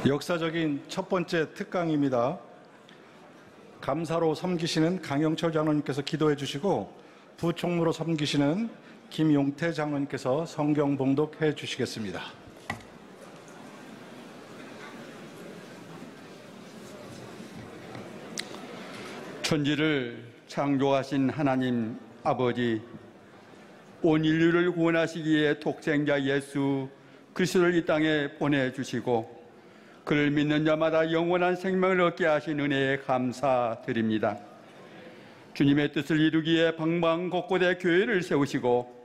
역사적인 첫 번째 특강입니다. 감사로 섬기시는 강영철 장로님께서 기도해 주시고 부총무로 섬기시는 김용태 장로님께서 성경 봉독해 주시겠습니다. 천지를 창조하신 하나님 아버지, 온 인류를 구원하시기에 독생자 예수 그리스도를 이 땅에 보내주시고 그를 믿는 자마다 영원한 생명을 얻게 하신 은혜에 감사드립니다. 주님의 뜻을 이루기에 방방곡곡에 교회를 세우시고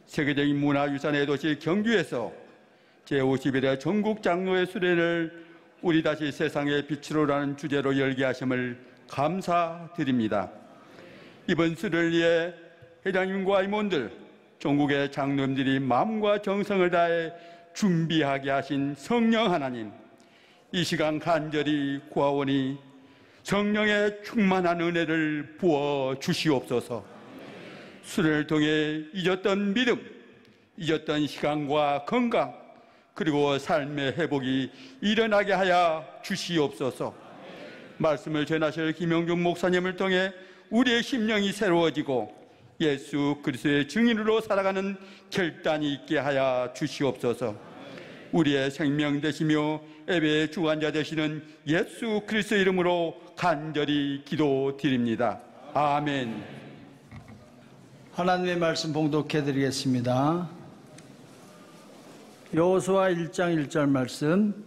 세계적인 문화유산의 도시 경주에서 제51회 전국 장로회 수련을 우리 다시 세상의 빛으로라는 주제로 열게 하심을 감사드립니다. 이번 수련회에 회장님과 임원들, 전국의 장로님들이 마음과 정성을 다해 준비하게 하신 성령 하나님, 이 시간 간절히 구하오니 성령의 충만한 은혜를 부어 주시옵소서. 수련을 통해 잊었던 믿음, 잊었던 시간과 건강, 그리고 삶의 회복이 일어나게 하여 주시옵소서. 말씀을 전하실 김영중 목사님을 통해 우리의 심령이 새로워지고 예수 그리스도의 증인으로 살아가는 결단이 있게 하여 주시옵소서. 우리의 생명 되시며 예배의 주관자 되시는 예수 그리스도 이름으로 간절히 기도드립니다. 아멘. 하나님의 말씀 봉독해 드리겠습니다. 여호수아 1장 1절 말씀.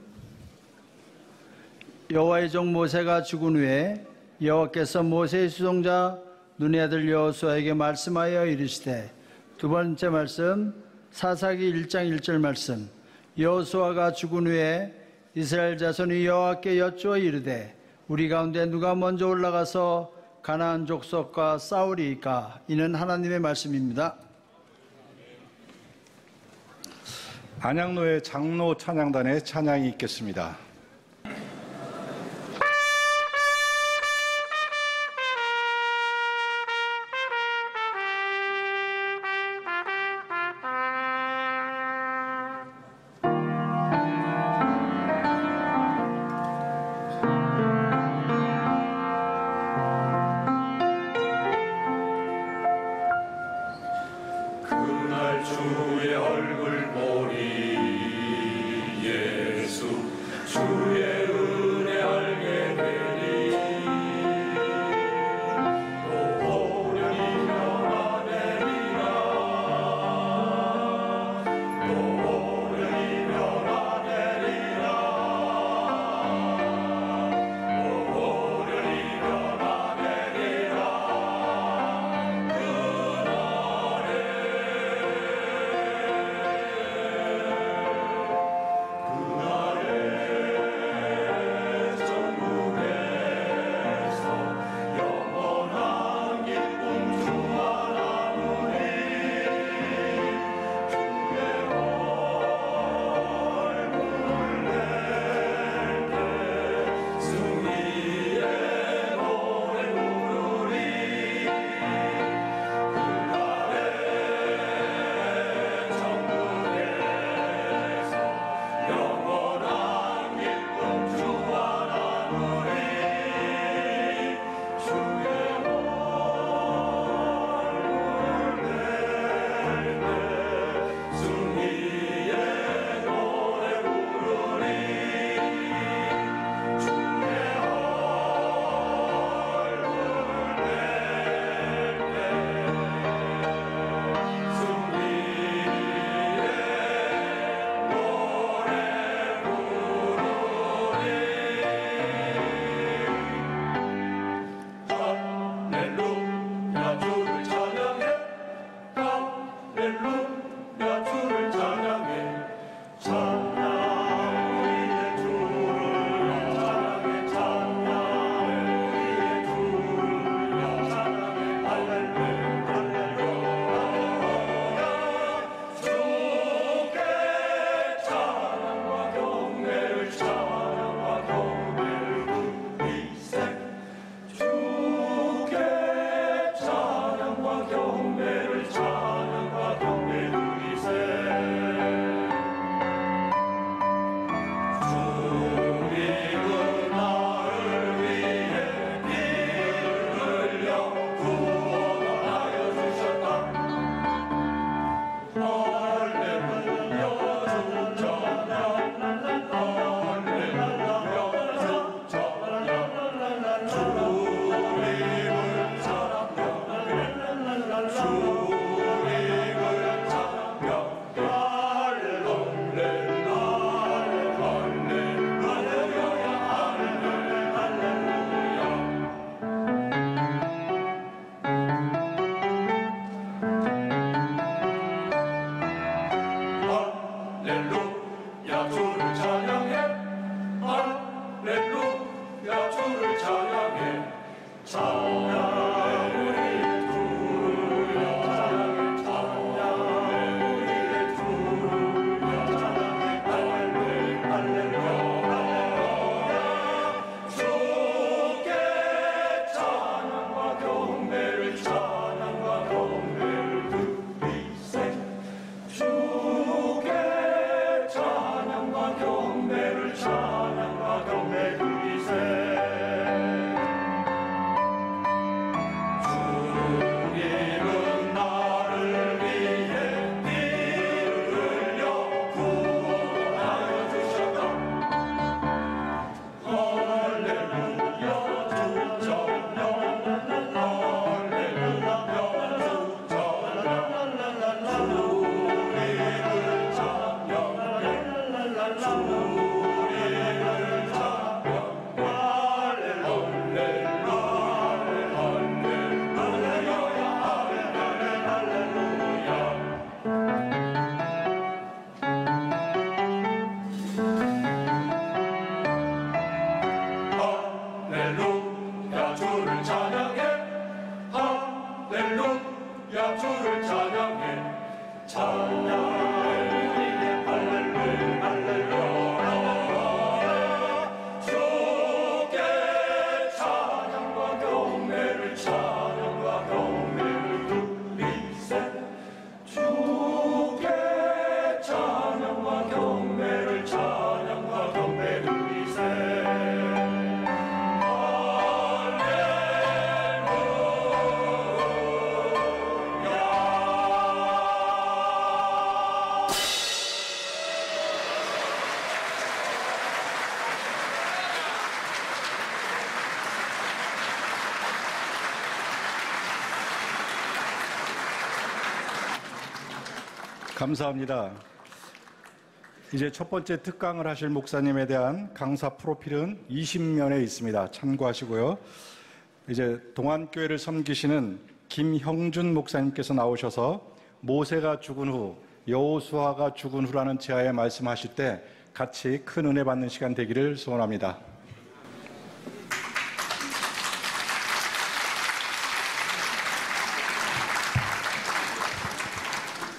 여호와의 종 모세가 죽은 후에 여호와께서 모세의 수송자 눈의 아들 여호수아에게 말씀하여 이르시되. 두 번째 말씀 사사기 1장 1절 말씀. 여호수아가 죽은 후에 이스라엘 자손이 여호와께 여쭈어 이르되 우리 가운데 누가 먼저 올라가서 가나안 족속과 싸우리이까. 이는 하나님의 말씀입니다. 안양로의 장로 찬양단의 찬양이 있겠습니다. 그날 주의 얼굴 보리 예수 주 주를 찬양해 찬양해 할렐루야 할렐루야 주께 찬양과 경배를 드리세 주께 찬양과 경배를 드리세 감사합니다. 이제 첫 번째 특강을 하실 목사님에 대한 강사 프로필은 20면에 있습니다. 참고하시고요. 이제 동안교회를 섬기시는 김형준 목사님께서 나오셔서 모세가 죽은 후, 여호수아가 죽은 후라는 제하에 말씀하실 때 같이 큰 은혜 받는 시간 되기를 소원합니다.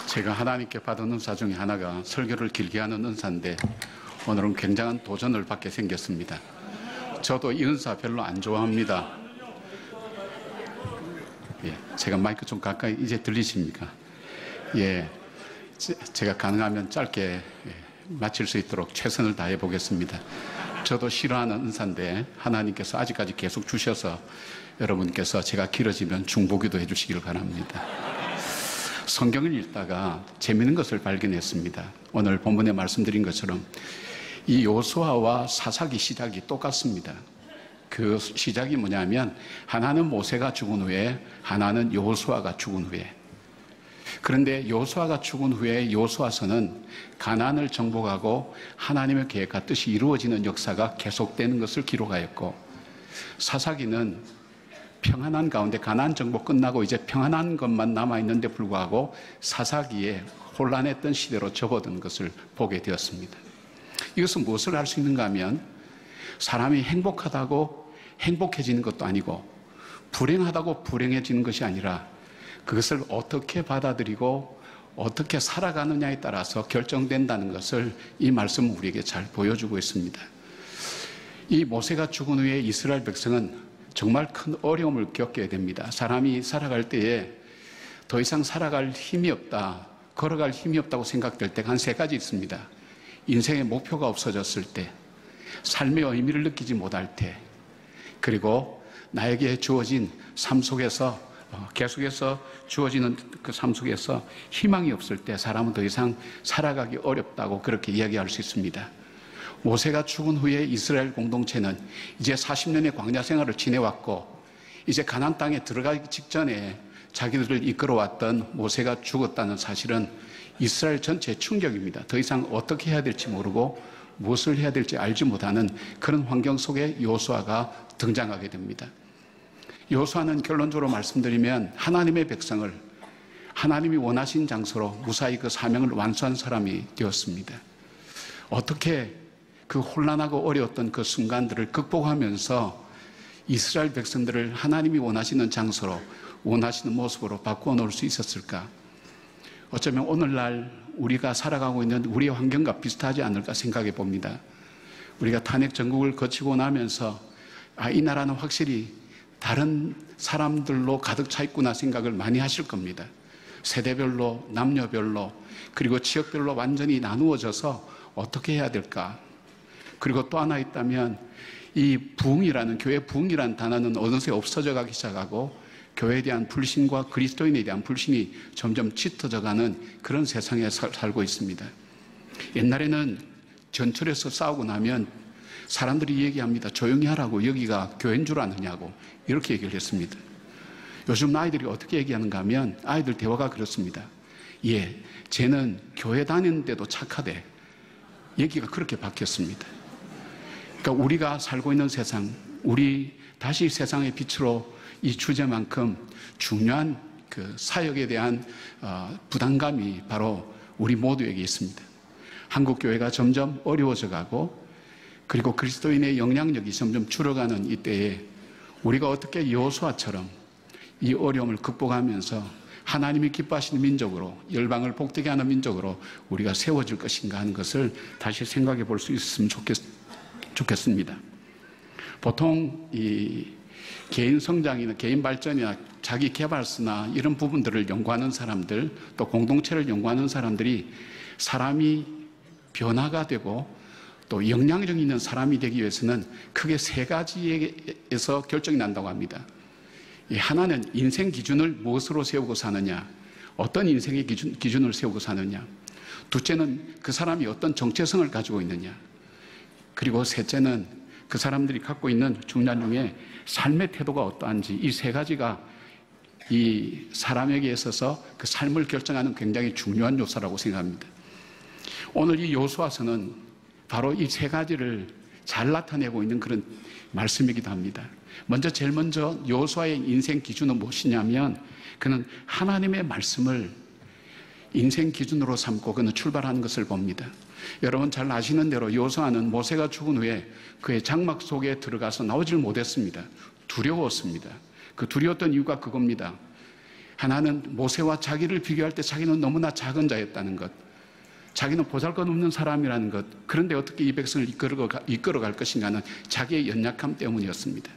제가 하나님께 받은 은사 중에 하나가 설교를 길게 하는 은사인데 오늘은 굉장한 도전을 받게 생겼습니다. 저도 이 은사 별로 안 좋아합니다. 예, 제가 마이크 좀 가까이 이제 들리십니까? 예, 제가 가능하면 짧게 마칠 수 있도록 최선을 다해 보겠습니다. 저도 싫어하는 은사인데 하나님께서 아직까지 계속 주셔서 여러분께서 제가 길어지면 중보기도 해주시길 바랍니다. 성경을 읽다가 재미있는 것을 발견했습니다. 오늘 본문에 말씀드린 것처럼 이 여호수아와 사사기 시작이 똑같습니다. 그 시작이 뭐냐면 하나는 모세가 죽은 후에 하나는 여호수아가 죽은 후에, 그런데 여호수아가 죽은 후에 여호수아서는 가나안을 정복하고 하나님의 계획과 뜻이 이루어지는 역사가 계속되는 것을 기록하였고, 사사기는 평안한 가운데 가나안 정복 끝나고 이제 평안한 것만 남아있는데 불구하고 사사기에 혼란했던 시대로 접어든 것을 보게 되었습니다. 이것은 무엇을 알 수 있는가 하면 사람이 행복하다고 행복해지는 것도 아니고 불행하다고 불행해지는 것이 아니라 그것을 어떻게 받아들이고 어떻게 살아가느냐에 따라서 결정된다는 것을 이 말씀은 우리에게 잘 보여주고 있습니다. 이 모세가 죽은 후에 이스라엘 백성은 정말 큰 어려움을 겪게 됩니다. 사람이 살아갈 때에 더 이상 살아갈 힘이 없다, 걸어갈 힘이 없다고 생각될 때가 한 3가지 있습니다. 인생의 목표가 없어졌을 때, 삶의 의미를 느끼지 못할 때, 그리고 나에게 주어진 삶 속에서 계속해서 주어지는 그 삶 속에서 희망이 없을 때 사람은 더 이상 살아가기 어렵다고 그렇게 이야기할 수 있습니다. 모세가 죽은 후에 이스라엘 공동체는 이제 40년의 광야 생활을 지내왔고 이제 가나안 땅에 들어가기 직전에 자기들을 이끌어왔던 모세가 죽었다는 사실은 이스라엘 전체의 충격입니다. 더 이상 어떻게 해야 될지 모르고 무엇을 해야 될지 알지 못하는 그런 환경 속에 여호수아가 등장하게 됩니다. 여호수아는 결론적으로 말씀드리면 하나님의 백성을 하나님이 원하신 장소로 무사히 그 사명을 완수한 사람이 되었습니다. 어떻게 그 혼란하고 어려웠던 그 순간들을 극복하면서 이스라엘 백성들을 하나님이 원하시는 장소로 원하시는 모습으로 바꾸어 놓을 수 있었을까? 어쩌면 오늘날 우리가 살아가고 있는 우리의 환경과 비슷하지 않을까 생각해 봅니다. 우리가 탄핵 전국을 거치고 나면서 이 나라는 확실히 다른 사람들로 가득 차 있구나 생각을 많이 하실 겁니다. 세대별로, 남녀별로, 그리고 지역별로 완전히 나누어져서 어떻게 해야 될까? 그리고 또 하나 있다면 이 부흥이라는, 교회 부흥이라는 단어는 어느새 없어져 가기 시작하고 교회에 대한 불신과 그리스도인에 대한 불신이 점점 짙어져가는 그런 세상에 살고 있습니다. 옛날에는 전철에서 싸우고 나면 사람들이 얘기합니다. 조용히 하라고, 여기가 교회인 줄 아느냐고 이렇게 얘기를 했습니다. 요즘 아이들이 어떻게 얘기하는가 하면 아이들 대화가 그렇습니다. 예, 쟤는 교회 다니는데도 착하대. 얘기가 그렇게 바뀌었습니다. 그러니까 우리가 살고 있는 세상, 우리 다시 세상의 빛으로 이 주제만큼 중요한 그 사역에 대한 부담감이 바로 우리 모두에게 있습니다. 한국 교회가 점점 어려워져 가고 그리고 그리스도인의 영향력이 점점 줄어가는 이때에 우리가 어떻게 여호수아처럼 이 어려움을 극복하면서 하나님이 기뻐하시는 민족으로, 열방을 복되게 하는 민족으로 우리가 세워질 것인가 하는 것을 다시 생각해 볼 수 있었으면 좋겠습니다. 보통 이 개인 성장이나 개인 발전이나 자기 개발서나 이런 부분들을 연구하는 사람들, 또 공동체를 연구하는 사람들이 사람이 변화가 되고 또 영향력 있는 사람이 되기 위해서는 크게 세 가지에서 결정이 난다고 합니다. 하나는 인생 기준을 무엇으로 세우고 사느냐, 어떤 인생의 기준을 세우고 사느냐. 둘째는 그 사람이 어떤 정체성을 가지고 있느냐. 그리고 셋째는 그 사람들이 갖고 있는 중요한 중에 삶의 태도가 어떠한지. 이 세 가지가 이 사람에게 있어서 그 삶을 결정하는 굉장히 중요한 요소라고 생각합니다. 오늘 이 요수아서는 바로 이 세 가지를 잘 나타내고 있는 그런 말씀이기도 합니다. 제일 먼저 여호수아의 인생 기준은 무엇이냐면 그는 하나님의 말씀을 인생 기준으로 삼고 그는 출발하는 것을 봅니다. 여러분 잘 아시는 대로 여호수아는 모세가 죽은 후에 그의 장막 속에 들어가서 나오질 못했습니다. 두려웠습니다. 그 두려웠던 이유가 그겁니다. 하나는 모세와 자기를 비교할 때 자기는 너무나 작은 자였다는 것, 자기는 보잘것없는 사람이라는 것, 그런데 어떻게 이 백성을 이끌어갈 것인가는 자기의 연약함 때문이었습니다.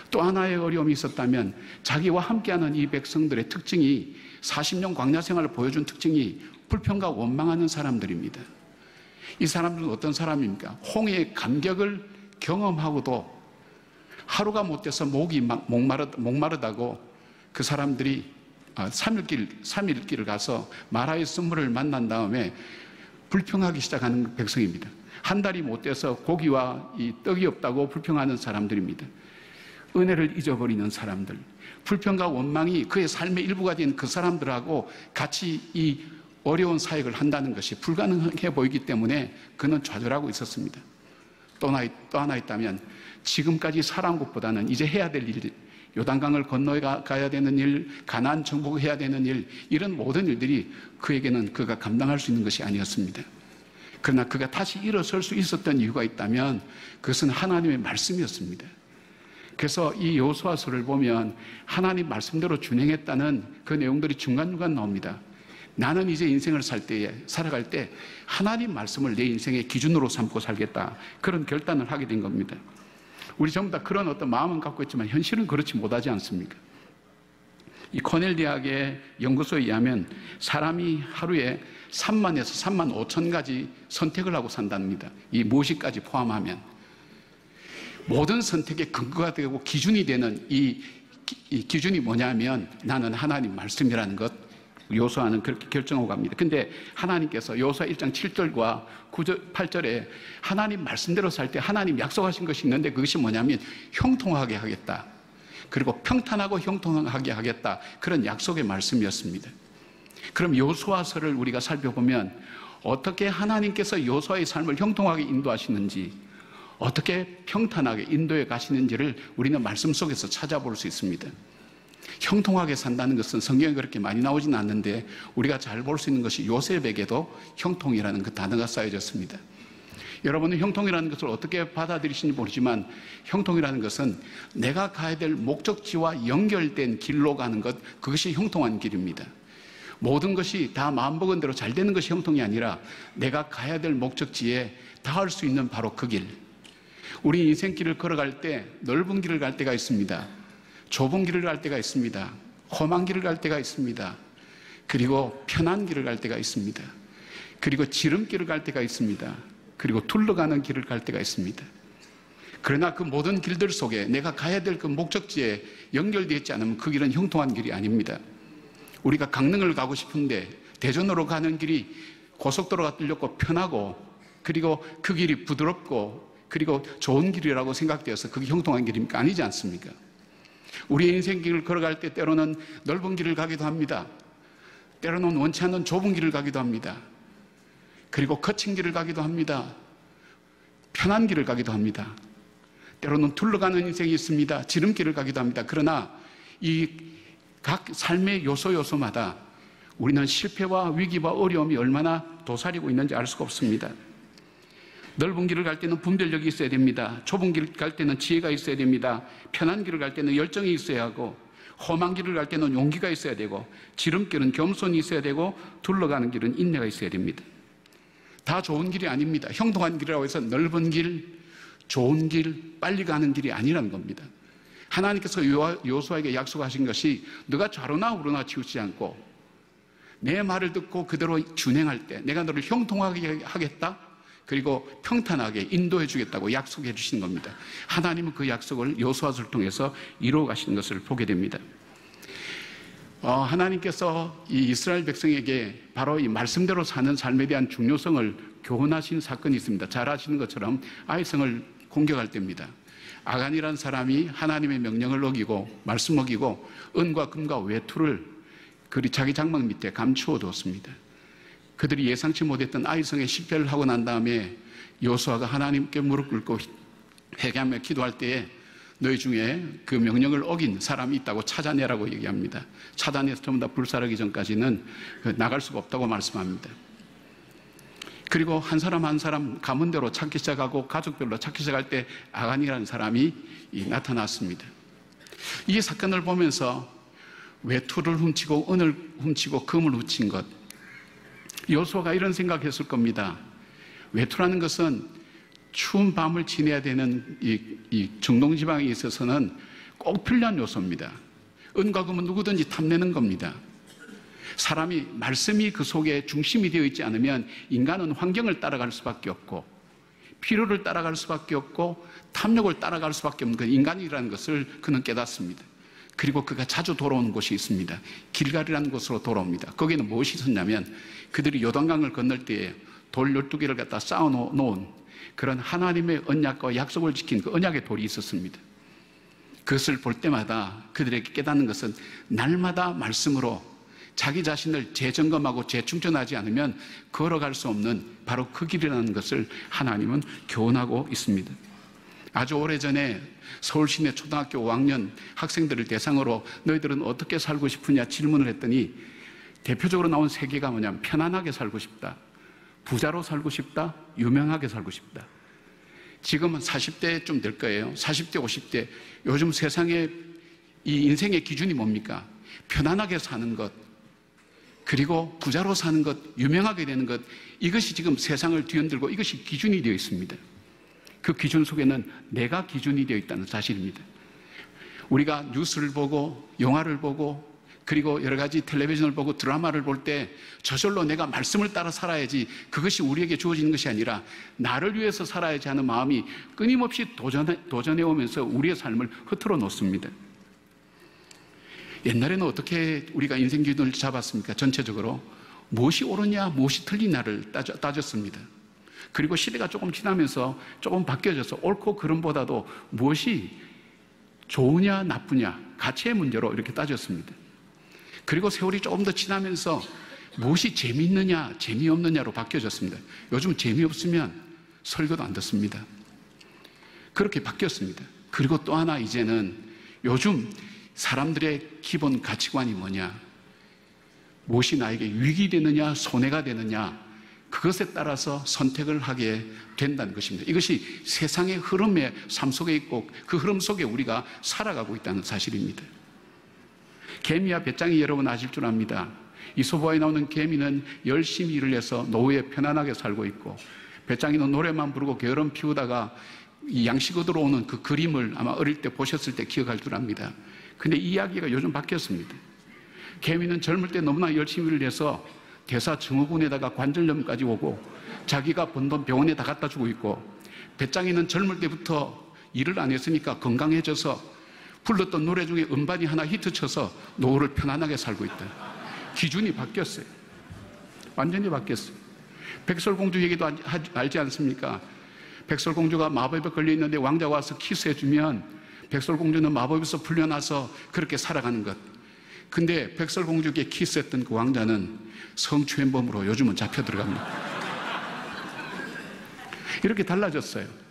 또 하나의 어려움이 있었다면 자기와 함께하는 이 백성들의 특징이 40년 광야 생활을 보여준 특징이 불평과 원망하는 사람들입니다. 이 사람들은 어떤 사람입니까? 홍해의 감격을 경험하고도 하루가 못 돼서 목이 목마르다고 그 사람들이 3일길을 가서 마라의 쓴물을 만난 다음에 불평하기 시작하는 백성입니다. 한 달이 못 돼서 고기와 이 떡이 없다고 불평하는 사람들입니다. 은혜를 잊어버리는 사람들, 불평과 원망이 그의 삶의 일부가 된 그 사람들하고 같이 이 어려운 사역을 한다는 것이 불가능해 보이기 때문에 그는 좌절하고 있었습니다. 또 하나 있다면 지금까지 살아온 것보다는 이제 해야 될 일, 요단강을 건너가야 되는 일, 가나안 정복해야 되는 일, 이런 모든 일들이 그에게는 그가 감당할 수 있는 것이 아니었습니다. 그러나 그가 다시 일어설 수 있었던 이유가 있다면 그것은 하나님의 말씀이었습니다. 그래서 이 여호수아서를 보면 하나님 말씀대로 준행했다는 그 내용들이 중간중간 나옵니다. 나는 이제 인생을 살아갈 때 하나님 말씀을 내 인생의 기준으로 삼고 살겠다, 그런 결단을 하게 된 겁니다. 우리 전부 다 그런 어떤 마음은 갖고 있지만 현실은 그렇지 못하지 않습니까? 이 코넬 대학의 연구소에 의하면 사람이 하루에 3만에서 3만 5천 가지 선택을 하고 산답니다. 이 무엇이까지 포함하면 모든 선택의 근거가 되고 기준이 되는 이 기준이 뭐냐면 나는 하나님 말씀이라는 것, 여호수아는 그렇게 결정하고 갑니다. 근데 하나님께서 여호수아 1장 7절과 8절에 하나님 말씀대로 살 때 하나님 약속하신 것이 있는데 그것이 뭐냐면 형통하게 하겠다, 그리고 평탄하고 형통하게 하겠다, 그런 약속의 말씀이었습니다. 그럼 여호수아서를 우리가 살펴보면 어떻게 하나님께서 여호수아의 삶을 형통하게 인도하시는지, 어떻게 평탄하게 인도해 가시는지를 우리는 말씀 속에서 찾아볼 수 있습니다. 형통하게 산다는 것은 성경에 그렇게 많이 나오지는 않는데 우리가 잘 볼 수 있는 것이 요셉에게도 형통이라는 그 단어가 쌓여졌습니다. 여러분은 형통이라는 것을 어떻게 받아들이시는지 모르지만 형통이라는 것은 내가 가야 될 목적지와 연결된 길로 가는 것, 그것이 형통한 길입니다. 모든 것이 다 마음먹은 대로 잘 되는 것이 형통이 아니라 내가 가야 될 목적지에 닿을 수 있는 바로 그 길. 우리 인생길을 걸어갈 때 넓은 길을 갈 때가 있습니다. 좁은 길을 갈 때가 있습니다. 험한 길을 갈 때가 있습니다. 그리고 편한 길을 갈 때가 있습니다. 그리고 지름길을 갈 때가 있습니다. 그리고 둘러가는 길을 갈 때가 있습니다. 그러나 그 모든 길들 속에 내가 가야 될 그 목적지에 연결되어 있지 않으면 그 길은 형통한 길이 아닙니다. 우리가 강릉을 가고 싶은데 대전으로 가는 길이 고속도로가 뚫렸고 편하고 그리고 그 길이 부드럽고 그리고 좋은 길이라고 생각되어서 그게 형통한 길입니까? 아니지 않습니까? 우리의 인생길을 걸어갈 때 때로는 넓은 길을 가기도 합니다. 때로는 원치 않는 좁은 길을 가기도 합니다. 그리고 거친 길을 가기도 합니다. 편한 길을 가기도 합니다. 때로는 둘러가는 인생이 있습니다. 지름길을 가기도 합니다. 그러나 이 각 삶의 요소마다 우리는 실패와 위기와 어려움이 얼마나 도사리고 있는지 알 수가 없습니다. 넓은 길을 갈 때는 분별력이 있어야 됩니다. 좁은 길을 갈 때는 지혜가 있어야 됩니다. 편한 길을 갈 때는 열정이 있어야 하고 험한 길을 갈 때는 용기가 있어야 되고, 지름길은 겸손이 있어야 되고, 둘러가는 길은 인내가 있어야 됩니다. 다 좋은 길이 아닙니다. 형통한 길이라고 해서 넓은 길, 좋은 길, 빨리 가는 길이 아니라는 겁니다. 하나님께서 여호수아에게 약속하신 것이 너가 좌로나 우로나 치우치지 않고 내 말을 듣고 그대로 준행할 때 내가 너를 형통하게 하겠다, 그리고 평탄하게 인도해 주겠다고 약속해 주시는 겁니다. 하나님은 그 약속을 여호수아를 통해서 이루어 가시는 것을 보게 됩니다. 하나님께서 이 이스라엘 백성에게 바로 이 말씀대로 사는 삶에 대한 중요성을 교훈하신 사건이 있습니다. 잘 아시는 것처럼 아이성을 공격할 때입니다. 아간이라는 사람이 하나님의 명령을 어기고 말씀 어기고 은과 금과 외투를 그리 자기 장막 밑에 감추어 두었습니다. 그들이 예상치 못했던 아이성에 실패를 하고 난 다음에 여호수아가 하나님께 무릎 꿇고 회개하며 기도할 때에 너희 중에 그 명령을 어긴 사람이 있다고 찾아내라고 얘기합니다. 찾아내서 전부 다 불살하기 전까지는 나갈 수가 없다고 말씀합니다. 그리고 한 사람 한 사람 가문 대로 찾기 시작하고 가족별로 찾기 시작할 때 아간이라는 사람이 나타났습니다. 이 사건을 보면서 외투를 훔치고 은을 훔치고 금을 훔친 것, 여호수아가 이런 생각했을 겁니다. 외투라는 것은 추운 밤을 지내야 되는 이 중동지방에 있어서는 꼭 필요한 요소입니다. 은과 금은 누구든지 탐내는 겁니다. 사람이 말씀이 그 속에 중심이 되어 있지 않으면 인간은 환경을 따라갈 수밖에 없고 필요를 따라갈 수밖에 없고 탐욕을 따라갈 수밖에 없는 그 인간이라는 것을 그는 깨닫습니다. 그리고 그가 자주 돌아오는 곳이 있습니다. 길갈이라는 곳으로 돌아옵니다. 거기는 무엇이 있었냐면 그들이 요단강을 건널 때에 돌 12개를 갖다 쌓아놓은 그런 하나님의 언약과 약속을 지킨 그 언약의 돌이 있었습니다. 그것을 볼 때마다 그들에게 깨닫는 것은 날마다 말씀으로 자기 자신을 재점검하고 재충전하지 않으면 걸어갈 수 없는 바로 그 길이라는 것을 하나님은 교훈하고 있습니다. 아주 오래전에 서울시내 초등학교 5학년 학생들을 대상으로 너희들은 어떻게 살고 싶으냐 질문을 했더니 대표적으로 나온 세 개가 뭐냐면 편안하게 살고 싶다, 부자로 살고 싶다, 유명하게 살고 싶다. 지금은 40대쯤 될 거예요. 40대, 50대. 요즘 세상의 이 인생의 기준이 뭡니까? 편안하게 사는 것, 그리고 부자로 사는 것, 유명하게 되는 것, 이것이 지금 세상을 뒤흔들고 이것이 기준이 되어 있습니다. 그 기준 속에는 내가 기준이 되어 있다는 사실입니다. 우리가 뉴스를 보고 영화를 보고 그리고 여러 가지 텔레비전을 보고 드라마를 볼 때 저절로 내가 말씀을 따라 살아야지, 그것이 우리에게 주어지는 것이 아니라 나를 위해서 살아야지 하는 마음이 끊임없이 도전해 오면서 우리의 삶을 흐트러 놓습니다. 옛날에는 어떻게 우리가 인생 기준을 잡았습니까? 전체적으로 무엇이 옳으냐 무엇이 틀리냐를 따졌습니다. 그리고 시대가 조금 지나면서 조금 바뀌어져서 옳고 그름보다도 무엇이 좋으냐 나쁘냐 가치의 문제로 이렇게 따졌습니다. 그리고 세월이 조금 더 지나면서 무엇이 재미있느냐 재미없느냐로 바뀌어졌습니다. 요즘 재미없으면 설교도 안 듣습니다. 그렇게 바뀌었습니다. 그리고 또 하나, 이제는 요즘 사람들의 기본 가치관이 뭐냐, 무엇이 나에게 유익이 되느냐 손해가 되느냐, 그것에 따라서 선택을 하게 된다는 것입니다. 이것이 세상의 흐름의 삶 속에 있고 그 흐름 속에 우리가 살아가고 있다는 사실입니다. 개미와 배짱이 여러분 아실 줄 압니다. 이소부화에 나오는 개미는 열심히 일을 해서 노후에 편안하게 살고 있고, 배짱이는 노래만 부르고 게으름 피우다가 이 양식 얻으러 오는 그 그림을 아마 어릴 때 보셨을 때 기억할 줄 압니다. 근데 이야기가 요즘 바뀌었습니다. 개미는 젊을 때 너무나 열심히 일을 해서 대사 증후군에다가 관절염까지 오고 자기가 번 돈 병원에 다 갖다 주고 있고, 배짱이는 젊을 때부터 일을 안 했으니까 건강해져서 불렀던 노래 중에 음반이 하나 히트쳐서 노후를 편안하게 살고 있다. 기준이 바뀌었어요. 완전히 바뀌었어요. 백설공주 얘기도 알지 않습니까? 백설공주가 마법에 걸려있는데 왕자가 와서 키스해주면 백설공주는 마법에서 풀려나서 그렇게 살아가는 것. 근데 백설공주에게 키스했던 그 왕자는 성추행범으로 요즘은 잡혀 들어갑니다. 이렇게 달라졌어요.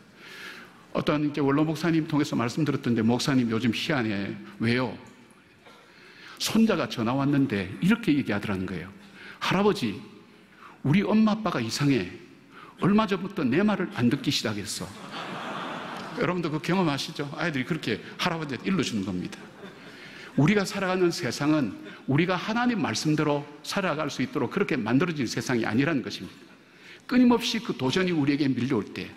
어떤 이제 원로 목사님 통해서 말씀드렸던데, 목사님 요즘 희한해. 왜요? 손자가 전화 왔는데 이렇게 얘기하더라는 거예요. 할아버지, 우리 엄마 아빠가 이상해. 얼마 전부터 내 말을 안 듣기 시작했어. 여러분도 그 경험하시죠? 아이들이 그렇게 할아버지한테 일러주는 겁니다. 우리가 살아가는 세상은 우리가 하나님 말씀대로 살아갈 수 있도록 그렇게 만들어진 세상이 아니라는 것입니다. 끊임없이 그 도전이 우리에게 밀려올 때,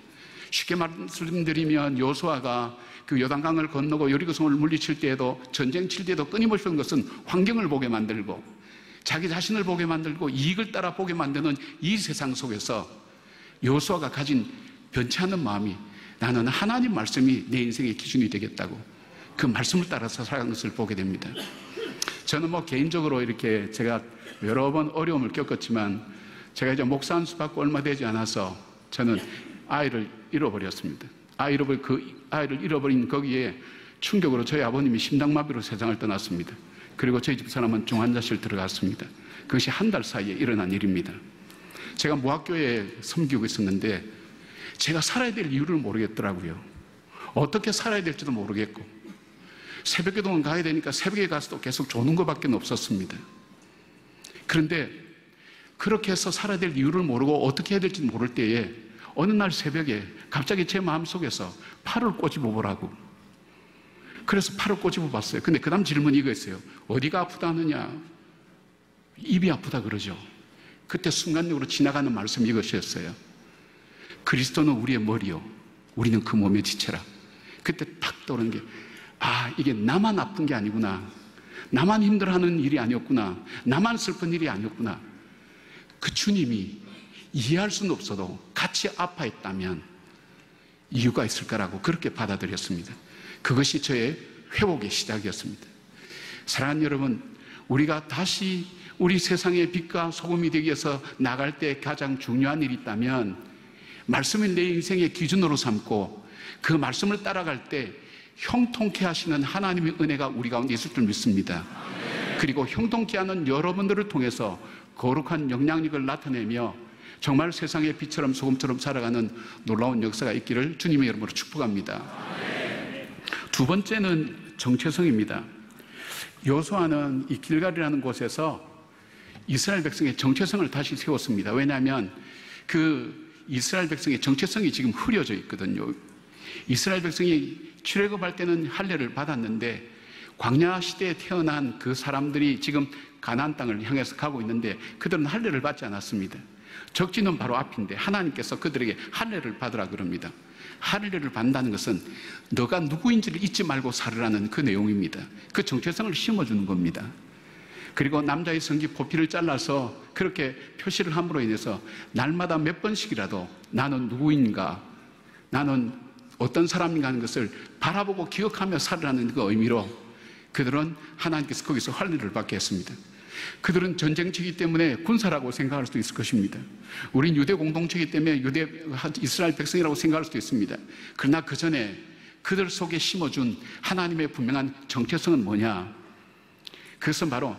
쉽게 말씀드리면 여호수아가 그 요단강을 건너고 여리고성을 물리칠 때에도, 전쟁 칠 때에도 끊임없이 한 것은 환경을 보게 만들고 자기 자신을 보게 만들고 이익을 따라 보게 만드는 이 세상 속에서 여호수아가 가진 변치 않는 마음이, 나는 하나님 말씀이 내 인생의 기준이 되겠다고 그 말씀을 따라서 살아가는 것을 보게 됩니다. 저는 개인적으로 이렇게 제가 여러 번 어려움을 겪었지만, 제가 이제 목사 한 수 받고 얼마 되지 않아서 저는 아이를 잃어버렸습니다. 그 아이를 잃어버린 거기에 충격으로 저희 아버님이 심장마비로 세상을 떠났습니다. 그리고 저희 집사람은 중환자실 들어갔습니다. 그것이 한 달 사이에 일어난 일입니다. 제가 무학교에 섬기고 있었는데 제가 살아야 될 이유를 모르겠더라고요. 어떻게 살아야 될지도 모르겠고, 새벽기도는 가야 되니까 새벽에 가서도 계속 조는 것밖에 없었습니다. 그런데 그렇게 해서 살아야 될 이유를 모르고 어떻게 해야 될지 모를 때에 어느 날 새벽에 갑자기 제 마음속에서 팔을 꼬집어 보라고. 그래서 팔을 꼬집어 봤어요. 근데 그 다음 질문이 이거였어요. 어디가 아프다 하느냐? 입이 아프다 그러죠. 그때 순간적으로 지나가는 말씀이 이것이었어요. 그리스도는 우리의 머리요, 우리는 그 몸의 지체라. 그때 탁 떠오르는 게, 이게 나만 아픈 게 아니구나, 나만 힘들어하는 일이 아니었구나, 나만 슬픈 일이 아니었구나. 그 주님이 이해할 수는 없어도 같이 아파했다면 이유가 있을 거라고 그렇게 받아들였습니다. 그것이 저의 회복의 시작이었습니다. 사랑하는 여러분, 우리가 다시 우리 세상의 빛과 소금이 되기 위해서 나갈 때 가장 중요한 일이 있다면, 말씀을 내 인생의 기준으로 삼고 그 말씀을 따라갈 때 형통케 하시는 하나님의 은혜가 우리 가운데 있을 줄 믿습니다. 그리고 형통케 하는 여러분들을 통해서 거룩한 영향력을 나타내며 정말 세상의 빛처럼 소금처럼 살아가는 놀라운 역사가 있기를 주님의 이름으로 축복합니다. 두 번째는 정체성입니다. 여호수아는 이 길갈이라는 곳에서 이스라엘 백성의 정체성을 다시 세웠습니다. 왜냐하면 그 이스라엘 백성의 정체성이 지금 흐려져 있거든요. 이스라엘 백성이 출애굽할 때는 할례를 받았는데, 광야 시대에 태어난 그 사람들이 지금 가나안 땅을 향해서 가고 있는데 그들은 할례를 받지 않았습니다. 적지는 바로 앞인데 하나님께서 그들에게 할례를 받으라 그럽니다. 할례를 받는다는 것은 너가 누구인지를 잊지 말고 살으라는 그 내용입니다. 그 정체성을 심어주는 겁니다. 그리고 남자의 성기 포피를 잘라서 그렇게 표시를 함으로 인해서 날마다 몇 번씩이라도 나는 누구인가, 나는 어떤 사람인가 하는 것을 바라보고 기억하며 살으라는 그 의미로 그들은 하나님께서 거기서 할례를 받게 했습니다. 그들은 전쟁치기 때문에 군사라고 생각할 수도 있을 것입니다. 우린 유대 공동체이기 때문에 이스라엘 백성이라고 생각할 수도 있습니다. 그러나 그 전에 그들 속에 심어준 하나님의 분명한 정체성은 뭐냐? 그것은 바로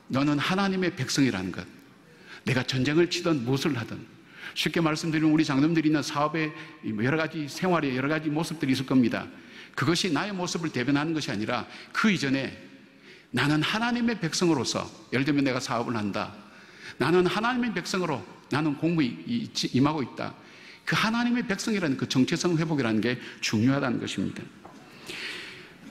너는 하나님의 백성이라는 것. 내가 전쟁을 치든 무엇을 하든, 쉽게 말씀드리면 우리 장로님들이 있는 사업의 여러 가지 생활의 여러 가지 모습들이 있을 겁니다. 그것이 나의 모습을 대변하는 것이 아니라 그 이전에 나는 하나님의 백성으로서, 예를 들면 내가 사업을 한다, 나는 하나님의 백성으로 나는 공부에 임하고 있다. 그 하나님의 백성이라는 그 정체성 회복이라는 게 중요하다는 것입니다.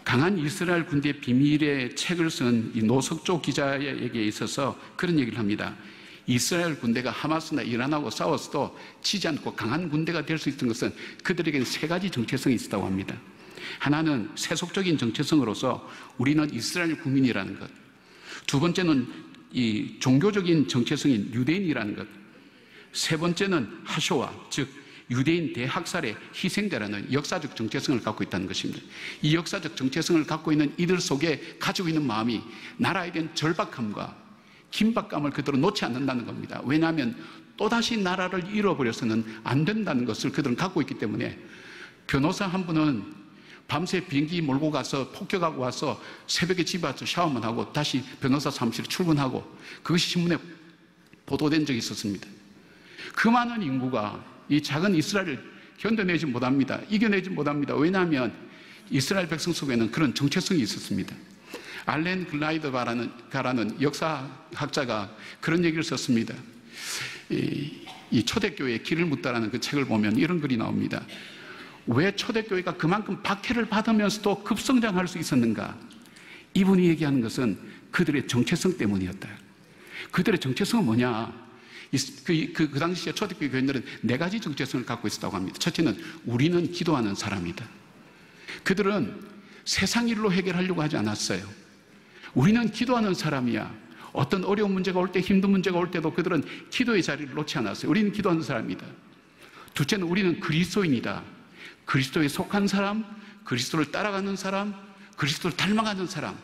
강한 이스라엘 군대의 비밀의 책을 쓴 이 노석조 기자에게 있어서 그런 얘기를 합니다. 이스라엘 군대가 하마스나 이란하고 싸웠어도 지지 않고 강한 군대가 될 수 있던 것은 그들에게는 세 가지 정체성이 있었다고 합니다. 하나는 세속적인 정체성으로서 우리는 이스라엘 국민이라는 것. 두 번째는 이 종교적인 정체성인 유대인이라는 것. 세 번째는 하쇼아, 즉 유대인 대학살의 희생자라는 역사적 정체성을 갖고 있다는 것입니다. 이 역사적 정체성을 갖고 있는 이들 속에 가지고 있는 마음이 나라에 대한 절박함과 긴박감을 그대로 놓지 않는다는 겁니다. 왜냐하면 또다시 나라를 잃어버려서는 안 된다는 것을 그들은 갖고 있기 때문에, 변호사 한 분은 밤새 비행기 몰고 가서 폭격하고 와서 새벽에 집에 와서 샤워만 하고 다시 변호사 사무실에 출근하고, 그것이 신문에 보도된 적이 있었습니다. 그 많은 인구가 이 작은 이스라엘을 견뎌내지 못합니다. 이겨내지 못합니다. 왜냐하면 이스라엘 백성 속에는 그런 정체성이 있었습니다. 알렌 글라이더바라는 역사학자가 그런 얘기를 썼습니다. 이 초대교회의 길을 묻다라는 그 책을 보면 이런 글이 나옵니다. 왜 초대교회가 그만큼 박해를 받으면서도 급성장할 수 있었는가? 이분이 얘기하는 것은 그들의 정체성 때문이었다. 그들의 정체성은 뭐냐? 그 당시에 초대교회 교인들은 4가지 정체성을 갖고 있었다고 합니다. 첫째는 우리는 기도하는 사람이다. 그들은 세상 일로 해결하려고 하지 않았어요. 우리는 기도하는 사람이야. 어떤 어려운 문제가 올 때, 힘든 문제가 올 때도 그들은 기도의 자리를 놓지 않았어요. 우리는 기도하는 사람이다. 둘째는 우리는 그리스도인이다. 그리스도에 속한 사람, 그리스도를 따라가는 사람, 그리스도를 닮아가는 사람.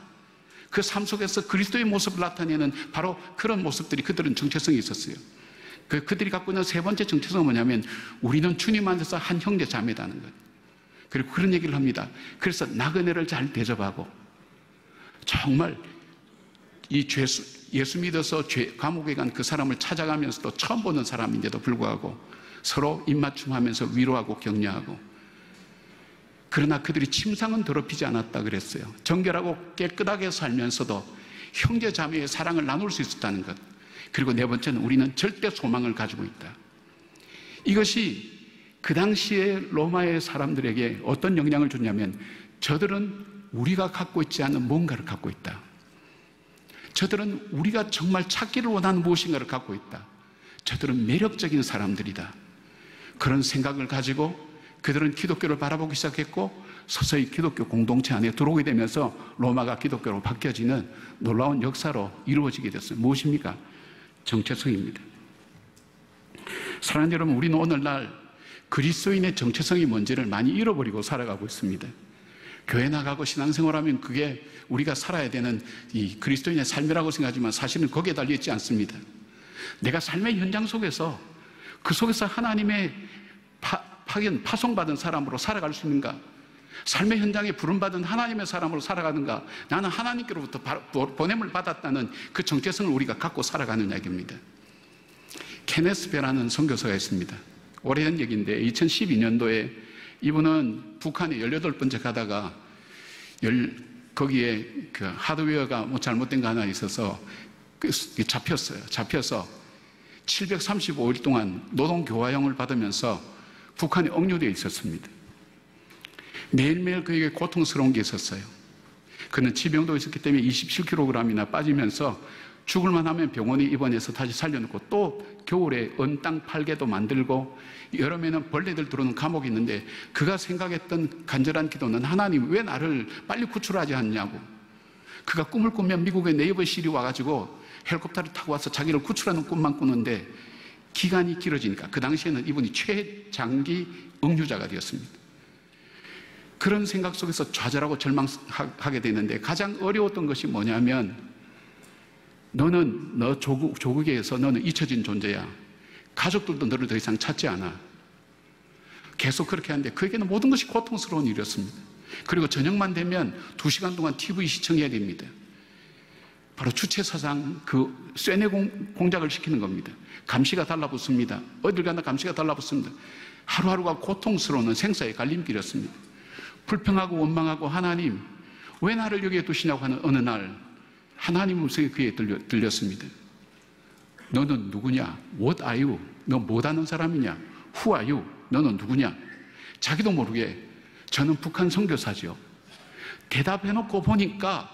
그 삶 속에서 그리스도의 모습을 나타내는 바로 그런 모습들이 그들은 정체성이 있었어요. 그들이 갖고 있는 3번째 정체성은 뭐냐면 우리는 주님 안에서 한 형제 자매다는 것. 그리고 그런 얘기를 합니다. 그래서 나그네를 잘 대접하고 정말 예수 믿어서 감옥에 간 그 사람을 찾아가면서도 처음 보는 사람인데도 불구하고 서로 입맞춤하면서 위로하고 격려하고, 그러나 그들이 침상은 더럽히지 않았다 그랬어요. 정결하고 깨끗하게 살면서도 형제 자매의 사랑을 나눌 수 있었다는 것. 그리고 4번째는 우리는 절대 소망을 가지고 있다. 이것이 그 당시에 로마의 사람들에게 어떤 영향을 줬냐면 저들은 우리가 갖고 있지 않은 뭔가를 갖고 있다. 저들은 우리가 정말 찾기를 원하는 무엇인가를 갖고 있다. 저들은 매력적인 사람들이다. 그런 생각을 가지고 그들은 기독교를 바라보기 시작했고 서서히 기독교 공동체 안에 들어오게 되면서 로마가 기독교로 바뀌어지는 놀라운 역사로 이루어지게 됐어요. 무엇입니까? 정체성입니다. 사랑하는 여러분, 우리는 오늘날 그리스도인의 정체성이 뭔지를 많이 잃어버리고 살아가고 있습니다. 교회 나가고 신앙생활하면 그게 우리가 살아야 되는 이 그리스도인의 삶이라고 생각하지만 사실은 거기에 달려있지 않습니다. 내가 삶의 현장 속에서 그 속에서 하나님의 파송받은 사람으로 살아갈 수 있는가? 삶의 현장에 부름받은 하나님의 사람으로 살아가는가? 나는 하나님께로부터 보냄을 받았다는 그 정체성을 우리가 갖고 살아가는 이야기입니다. 케네스 베라는 선교사가 있습니다. 오래된 얘기인데 2012년도에 이분은 북한에 18번째 가다가 거기에 그 하드웨어가 뭐 잘못된 거 하나 있어서 잡혔어요. 잡혀서 735일 동안 노동교화형을 받으면서 북한에 억류되어 있었습니다. 매일매일 그에게 고통스러운 게 있었어요. 그는 지병도 있었기 때문에 27kg이나 빠지면서 죽을만 하면 병원에 입원해서 다시 살려놓고 또 겨울에 언땅 팔개도 만들고 여름에는 벌레들 들어오는 감옥이 있는데 그가 생각했던 간절한 기도는 하나님 왜 나를 빨리 구출하지 않냐고. 그가 꿈을 꾸면 미국의 네이버 실이 와가지고 헬리콥터를 타고 와서 자기를 구출하는 꿈만 꾸는데 기간이 길어지니까 그 당시에는 이분이 최장기 억류자가 되었습니다. 그런 생각 속에서 좌절하고 절망하게 되는데 가장 어려웠던 것이 뭐냐면 너는 너 조국에서 너는 잊혀진 존재야. 가족들도 너를 더 이상 찾지 않아. 계속 그렇게 하는데 그에게는 모든 것이 고통스러운 일이었습니다. 그리고 저녁만 되면 2시간 동안 TV 시청해야 됩니다. 바로 주체사상 그 쇠뇌 공작을 시키는 겁니다. 감시가 달라붙습니다. 어딜 가나 감시가 달라붙습니다. 하루하루가 고통스러운 생사의 갈림길이었습니다. 불평하고 원망하고 하나님 왜 나를 여기에 두시냐고 하는 어느 날 하나님 음성이 그에 들렸습니다. 너는 누구냐? What are you? 너 못하는 사람이냐? Who are you? 너는 누구냐? 자기도 모르게 저는 북한 선교사죠. 대답해놓고 보니까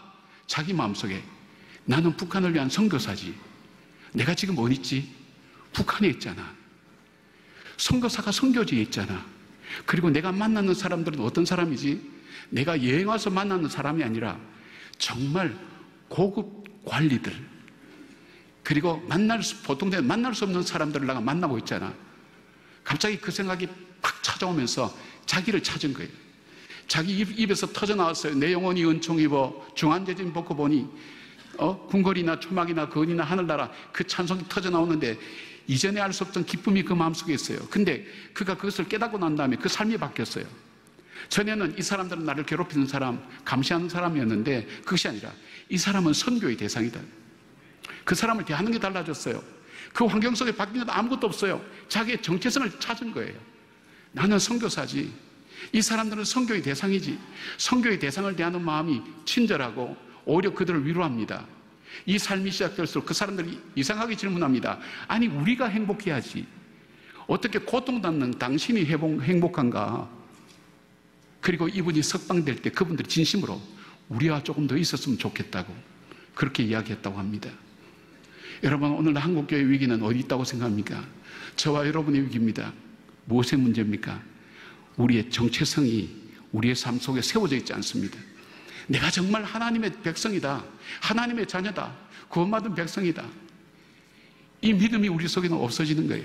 자기 마음속에 나는 북한을 위한 선교사지. 내가 지금 어디 있지? 북한에 있잖아. 선교사가 선교지에 있잖아. 그리고 내가 만나는 사람들은 어떤 사람이지? 내가 여행 와서 만나는 사람이 아니라 정말 고급 관리들, 그리고 보통 만날 수 없는 사람들을 내가 만나고 있잖아. 갑자기 그 생각이 팍 찾아오면서 자기를 찾은 거예요. 자기 입에서 터져 나왔어요. 내 영혼이 은총 입어 중한제진 벗고 보니 궁궐이나 초막이나 거은이나 하늘나라 그 찬송이 터져 나오는데 이전에 알 수 없던 기쁨이 그 마음속에 있어요. 근데 그가 그것을 깨닫고 난 다음에 그 삶이 바뀌었어요. 전에는 이 사람들은 나를 괴롭히는 사람, 감시하는 사람이었는데 그것이 아니라 이 사람은 선교의 대상이다. 그 사람을 대하는 게 달라졌어요. 그 환경 속에 바뀐 건 아무것도 없어요. 자기의 정체성을 찾은 거예요. 나는 선교사지. 이 사람들은 선교의 대상이지. 선교의 대상을 대하는 마음이 친절하고 오히려 그들을 위로합니다. 이 삶이 시작될수록 그 사람들이 이상하게 질문합니다. 아니 우리가 행복해야지. 어떻게 고통받는 당신이 행복한가? 그리고 이분이 석방될 때 그분들이 진심으로 우리와 조금 더 있었으면 좋겠다고 그렇게 이야기했다고 합니다. 여러분, 오늘 한국교회 위기는 어디 있다고 생각합니까? 저와 여러분의 위기입니다. 무엇의 문제입니까? 우리의 정체성이 우리의 삶 속에 세워져 있지 않습니다. 내가 정말 하나님의 백성이다, 하나님의 자녀다, 구원받은 백성이다, 이 믿음이 우리 속에는 없어지는 거예요.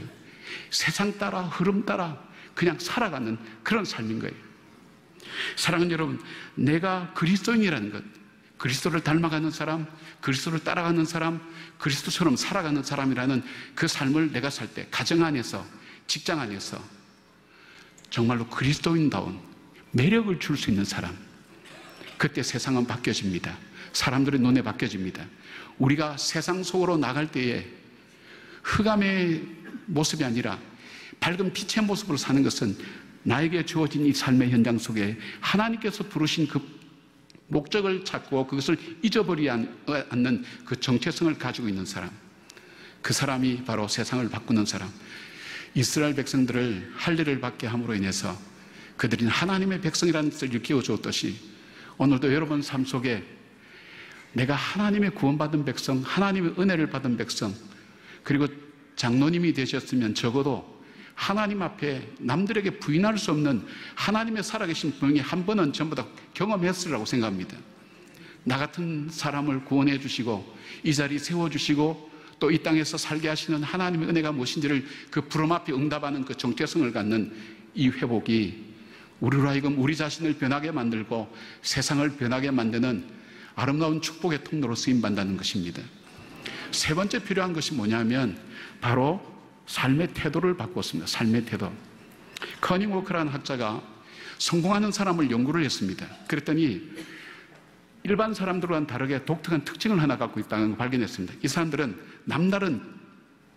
세상 따라 흐름 따라 그냥 살아가는 그런 삶인 거예요. 사랑하는 여러분, 내가 그리스도인이라는 것, 그리스도를 닮아가는 사람, 그리스도를 따라가는 사람, 그리스도처럼 살아가는 사람이라는 그 삶을 내가 살 때 가정 안에서, 직장 안에서 정말로 그리스도인다운 매력을 줄 수 있는 사람, 그때 세상은 바뀌어집니다. 사람들의 눈에 바뀌어집니다. 우리가 세상 속으로 나갈 때에 흑암의 모습이 아니라 밝은 빛의 모습으로 사는 것은 나에게 주어진 이 삶의 현장 속에 하나님께서 부르신 그 목적을 찾고 그것을 잊어버리지 않는 그 정체성을 가지고 있는 사람, 그 사람이 바로 세상을 바꾸는 사람. 이스라엘 백성들을 할례를 받게 함으로 인해서 그들이 하나님의 백성이라는 뜻을 일깨워 주었듯이 오늘도 여러분 삶 속에 내가 하나님의 구원받은 백성, 하나님의 은혜를 받은 백성, 그리고 장로님이 되셨으면 적어도 하나님 앞에 남들에게 부인할 수 없는 하나님의 살아계신 분명히 한 번은 전부 다 경험했으리라고 생각합니다. 나 같은 사람을 구원해 주시고 이 자리 세워주시고 또 이 땅에서 살게 하시는 하나님의 은혜가 무엇인지를 그 부름 앞에 응답하는 그 정체성을 갖는 이 회복이 우리로 하여금 우리 자신을 변하게 만들고 세상을 변하게 만드는 아름다운 축복의 통로로 쓰임받는다는 것입니다. 세 번째 필요한 것이 뭐냐면 바로 삶의 태도를 바꿨습니다. 삶의 태도. 커닝 워커라는 학자가 성공하는 사람을 연구를 했습니다. 그랬더니 일반 사람들과는 다르게 독특한 특징을 하나 갖고 있다는 걸 발견했습니다. 이 사람들은 남다른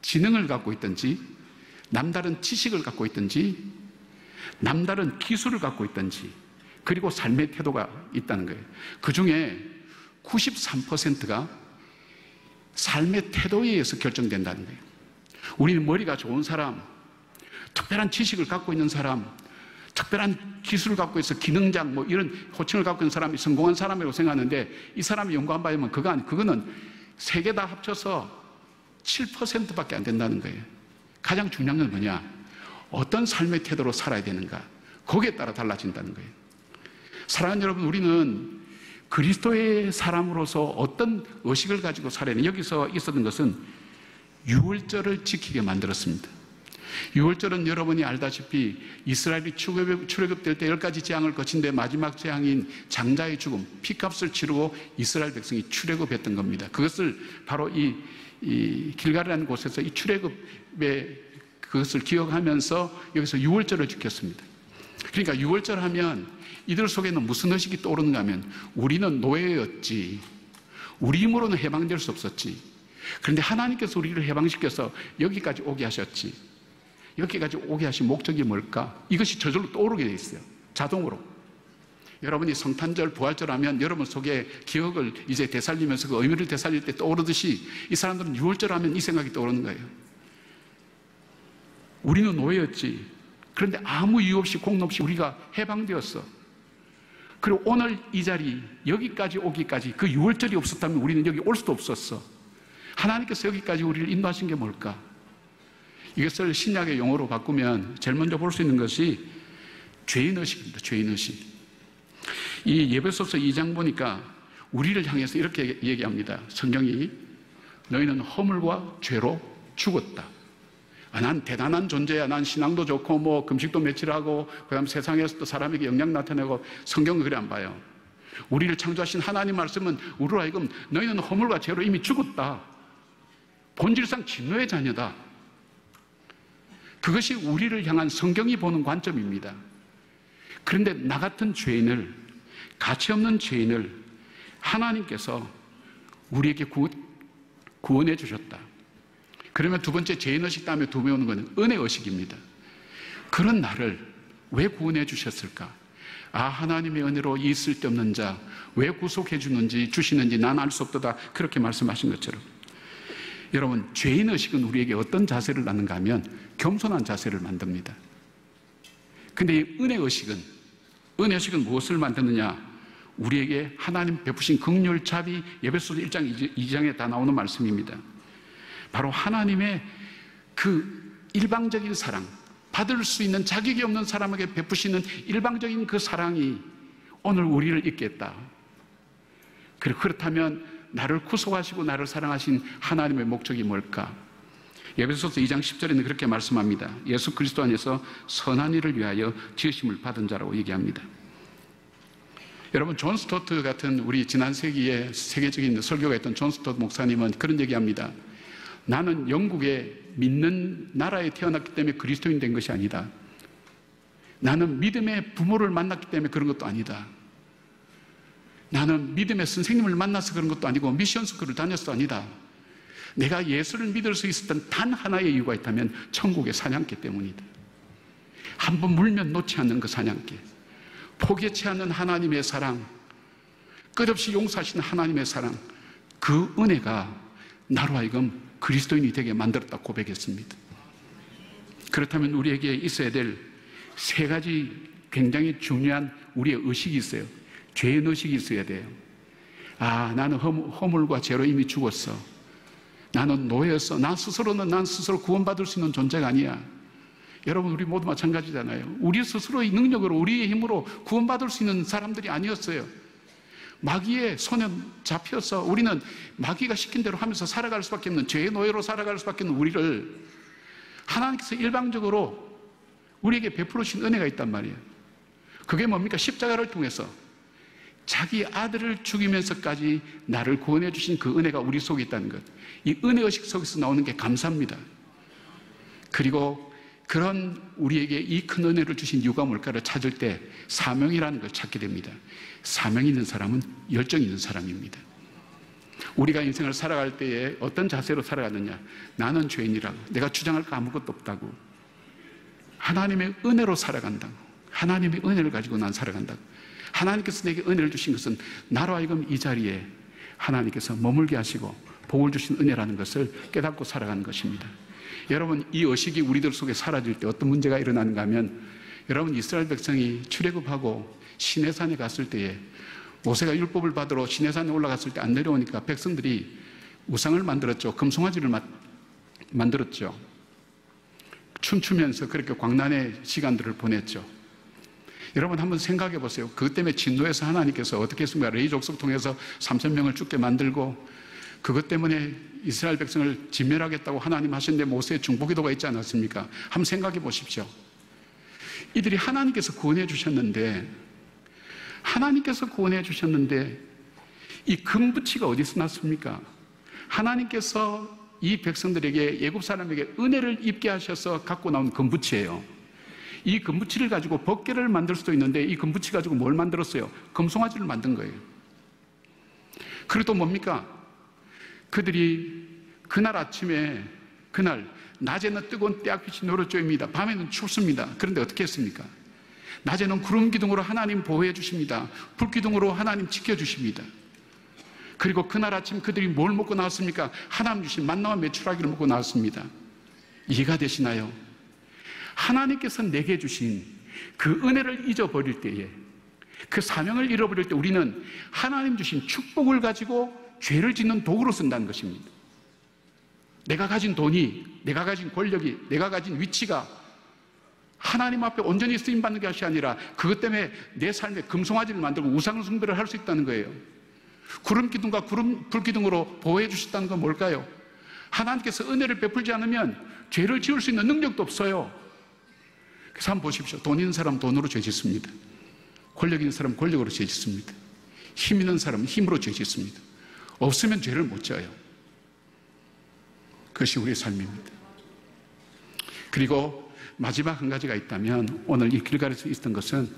지능을 갖고 있든지 남다른 지식을 갖고 있든지 남다른 기술을 갖고 있든지 그리고 삶의 태도가 있다는 거예요. 그 중에 93%가 삶의 태도에 의해서 결정된다는 거예요. 우리는 머리가 좋은 사람, 특별한 지식을 갖고 있는 사람, 특별한 기술을 갖고 있어 기능장 뭐 이런 호칭을 갖고 있는 사람이 성공한 사람이라고 생각하는데 이 사람이 연구한 바에 보면 그거는 세 개 다 합쳐서 7%밖에 안 된다는 거예요. 가장 중요한 건 뭐냐? 어떤 삶의 태도로 살아야 되는가? 거기에 따라 달라진다는 거예요. 사랑하는 여러분, 우리는 그리스도의 사람으로서 어떤 의식을 가지고 살아야 되는, 여기서 있었던 것은 유월절을 지키게 만들었습니다. 유월절은 여러분이 알다시피 이스라엘이 출애굽될 때 10가지 재앙을 거친 데 마지막 재앙인 장자의 죽음, 피값을 치르고 이스라엘 백성이 출애굽했던 겁니다. 그것을 바로 이 길갈이라는 곳에서 이 출애굽의 그것을 기억하면서 여기서 유월절을 지켰습니다. 그러니까 유월절 하면 이들 속에는 무슨 의식이 떠오르는가 하면 우리는 노예였지, 우리 힘으로는 해방될 수 없었지, 그런데 하나님께서 우리를 해방시켜서 여기까지 오게 하셨지, 여기까지 오게 하신 목적이 뭘까? 이것이 저절로 떠오르게 돼 있어요. 자동으로. 여러분이 성탄절, 부활절 하면 여러분 속에 기억을 이제 되살리면서 그 의미를 되살릴 때 떠오르듯이 이 사람들은 유월절 하면 이 생각이 떠오르는 거예요. 우리는 노예였지. 그런데 아무 이유 없이 공로 없이 우리가 해방되었어. 그리고 오늘 이 자리 여기까지 오기까지 그 유월절이 없었다면 우리는 여기 올 수도 없었어. 하나님께서 여기까지 우리를 인도하신 게 뭘까? 이것을 신약의 용어로 바꾸면 제일 먼저 볼 수 있는 것이 죄인의식입니다. 죄인의식. 이 예배소서 2장 보니까 우리를 향해서 이렇게 얘기합니다. 성경이 너희는 허물과 죄로 죽었다. 난 대단한 존재야. 난 신앙도 좋고 뭐 금식도 며칠 하고 그다음 세상에서도 사람에게 영향 나타내고 성경은 그래 안 봐요. 우리를 창조하신 하나님 말씀은 우리로 하여금 너희는 허물과 죄로 이미 죽었다. 본질상 진노의 자녀다. 그것이 우리를 향한 성경이 보는 관점입니다. 그런데 나 같은 죄인을, 가치 없는 죄인을 하나님께서 우리에게 구원해 주셨다. 그러면 두 번째 죄인의식 다음에 두 번째 오는 것은 은혜의식입니다. 그런 나를 왜 구원해 주셨을까? 하나님의 은혜로 이 쓸데없는 자 왜 구속해 주시는지 난 알 수 없도다. 그렇게 말씀하신 것처럼 여러분, 죄인의식은 우리에게 어떤 자세를 낳는가 하면 겸손한 자세를 만듭니다. 근데 이 은혜의식은 무엇을 만드느냐? 우리에게 하나님 베푸신 긍휼, 자비, 에베소서 1장 2장에 다 나오는 말씀입니다. 바로 하나님의 그 일방적인 사랑, 받을 수 있는 자격이 없는 사람에게 베푸시는 일방적인 그 사랑이 오늘 우리를 있게 했다. 그렇다면 나를 구속하시고 나를 사랑하신 하나님의 목적이 뭘까? 에베소서 2장 10절에는 그렇게 말씀합니다. 예수 그리스도 안에서 선한 일을 위하여 지으심을 받은 자라고 얘기합니다. 여러분, 존 스토트 같은 우리 지난 세기에 세계적인 설교가 있던 존 스토트 목사님은 그런 얘기합니다. 나는 영국에 믿는 나라에 태어났기 때문에 그리스도인 된 것이 아니다. 나는 믿음의 부모를 만났기 때문에 그런 것도 아니다. 나는 믿음의 선생님을 만나서 그런 것도 아니고 미션 스쿨을 다녔도 아니다. 내가 예수를 믿을 수 있었던 단 하나의 이유가 있다면 천국의 사냥개 때문이다. 한번 물면 놓지 않는 그 사냥개, 포기치 않는 하나님의 사랑, 끝없이 용서하시는 하나님의 사랑, 그 은혜가 나로 하여금 그리스도인이 되게 만들었다 고백했습니다. 그렇다면 우리에게 있어야 될 세 가지 굉장히 중요한 우리의 의식이 있어요. 죄의 의식이 있어야 돼요. 아, 나는 허물과 죄로 이미 죽었어. 나는 노예였어. 난 스스로 구원받을 수 있는 존재가 아니야. 여러분, 우리 모두 마찬가지잖아요. 우리 스스로의 능력으로, 우리의 힘으로 구원받을 수 있는 사람들이 아니었어요. 마귀의 손에 잡혀서 우리는 마귀가 시킨 대로 하면서 살아갈 수밖에 없는, 죄의 노예로 살아갈 수밖에 없는 우리를 하나님께서 일방적으로 우리에게 베풀으신 은혜가 있단 말이에요. 그게 뭡니까? 십자가를 통해서 자기 아들을 죽이면서까지 나를 구원해 주신 그 은혜가 우리 속에 있다는 것. 이 은혜의식 속에서 나오는 게 감사합니다. 그리고 그런 우리에게 이 큰 은혜를 주신 이유가 뭘까를 찾을 때 사명이라는 걸 찾게 됩니다. 사명 있는 사람은 열정 있는 사람입니다. 우리가 인생을 살아갈 때에 어떤 자세로 살아가느냐? 나는 죄인이라고, 내가 주장할 거 아무것도 없다고, 하나님의 은혜로 살아간다고, 하나님의 은혜를 가지고 난 살아간다고, 하나님께서 내게 은혜를 주신 것은 나로 하여금 이 자리에 하나님께서 머물게 하시고 복을 주신 은혜라는 것을 깨닫고 살아가는 것입니다. 여러분, 이 의식이 우리들 속에 사라질 때 어떤 문제가 일어나는가 하면, 여러분, 이스라엘 백성이 출애굽하고 시내산에 갔을 때에 모세가 율법을 받으러 시내산에 올라갔을 때 안 내려오니까 백성들이 우상을 만들었죠. 금송아지를 만들었죠. 춤추면서 그렇게 광란의 시간들을 보냈죠. 여러분, 한번 생각해 보세요. 그것 때문에 진노해서 하나님께서 어떻게 했습니까? 레위 족속 통해서 3,000명을 죽게 만들고, 그것 때문에 이스라엘 백성을 진멸하겠다고 하나님 하셨는데 모세의 중보기도가 있지 않았습니까? 한번 생각해 보십시오. 이들이 하나님께서 구원해 주셨는데 이 금붙이가 어디서 났습니까? 하나님께서 이 백성들에게, 애굽 사람에게 은혜를 입게 하셔서 갖고 나온 금붙이에요. 이 금붙이를 가지고 법궤를 만들 수도 있는데 이 금붙이 가지고 뭘 만들었어요? 금송아지를 만든 거예요. 그리고 또 뭡니까? 그들이 그날 낮에는 뜨거운 태양빛이 노릇조입니다. 밤에는 춥습니다. 그런데 어떻게 했습니까? 낮에는 구름 기둥으로 하나님 보호해 주십니다. 불 기둥으로 하나님 지켜주십니다. 그리고 그날 아침 그들이 뭘 먹고 나왔습니까? 하나님 주신 만나와 메추라기를 먹고 나왔습니다. 이해가 되시나요? 하나님께서 내게 주신 그 은혜를 잊어버릴 때에, 그 사명을 잃어버릴 때 우리는 하나님 주신 축복을 가지고 죄를 짓는 도구로 쓴다는 것입니다. 내가 가진 돈이, 내가 가진 권력이, 내가 가진 위치가 하나님 앞에 온전히 쓰임받는 것이 아니라 그것 때문에 내 삶에 금송아지를 만들고 우상 숭배를 할 수 있다는 거예요. 구름 기둥과 불 기둥으로 보호해 주셨다는 건 뭘까요? 하나님께서 은혜를 베풀지 않으면 죄를 지을 수 있는 능력도 없어요. 그래서 한번 보십시오. 돈 있는 사람 돈으로 죄 짓습니다. 권력 있는 사람 권력으로 죄 짓습니다. 힘 있는 사람은 힘으로 죄 짓습니다. 없으면 죄를 못 져요. 그것이 우리의 삶입니다. 그리고 마지막 한 가지가 있다면, 오늘 이 길가에서 있었던 것은